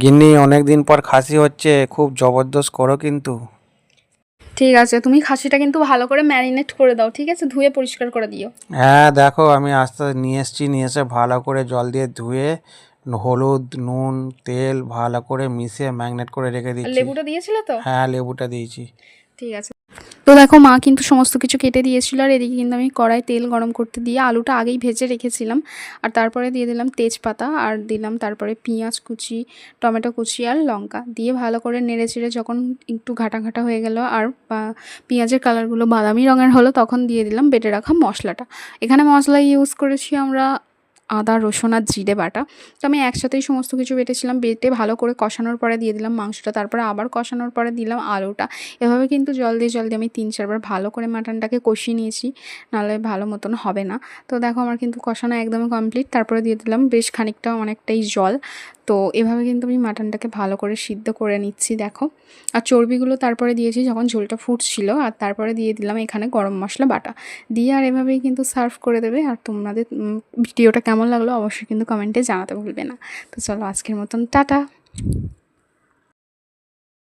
গিন্নি অনেকদিন পর খাসি হচ্ছে, খুব জবরদস্ত করো কিন্তু। ঠিক আছে, তুমি খাসিটা কিন্তু ভালো করে ম্যারিনেট করে দাও, ঠিক আছে? ধুয়ে পরিষ্কার করে দিও। হ্যাঁ দেখো, আমি আস্তে নিয়ে এসছি, নিয়ে এসে ভালো করে জল দিয়ে ধুয়ে হলুদ নুন তেল ভালো করে মিশিয়ে ম্যাগনেট করে রেখে আর দিচ্ছি। লেবুটা দিয়েছিলে তো? হ্যাঁ লেবুটা দিয়েছি। ঠিক আছে। তো দেখো, মা কিন্তু সমস্ত কিছু কেটে দিয়েছিল, আর এদিকে কিন্তু আমি কড়াই তেল গরম করতে দিয়ে আলুটা আগেই ভেজে রেখেছিলাম। আর তারপরে দিয়ে দিলাম তেজপাতা, আর দিলাম তারপরে পেঁয়াজ কুচি, টমেটো কুচি আর লঙ্কা দিয়ে ভালো করে নেড়ে চেড়ে যখন একটু ঘাটা ঘাটা হয়ে গেল আর পেঁয়াজের কালারগুলো বাদামি রঙের হলো, তখন দিয়ে দিলাম বেটে রাখা মশলাটা। এখানে মশলা ইউজ করেছি আমরা আদা রসুন আর জিরে বাটা। তো আমি একসাথেই সমস্ত কিছু বেটেছিলাম, বেটে ভালো করে কষানোর পরে দিয়ে দিলাম মাংসটা, তারপরে আবার কষানোর পরে দিলাম আলুটা। এভাবে কিন্তু জল দিয়ে আমি ৩-৪ বার ভালো করে মাটনটাকে কষিয়ে নিয়েছি, নাহলে ভালো মতন হবে না। তো দেখো, আমার কিন্তু কষানো একদমই কমপ্লিট। তারপরে দিয়ে দিলাম বেশ খানিকটা অনেকটাই জল। তো এভাবে কিন্তু আমি মাটনটাকে ভালো করে সিদ্ধ করে নিচ্ছি দেখো। আর চর্বিগুলো তারপরে দিয়েছি যখন ঝোলটা ফুটছিল, আর তারপরে দিয়ে দিলাম এখানে গরম মশলা বাটা দিয়ে, আর এভাবেই কিন্তু সার্ভ করে দেবে। আর তোমাদের ভিডিওটা কেমন লাগলো অবশ্যই কিন্তু কমেন্টে জানাতে ভুলবে না। তো চলো, আজকের মতন টাটা।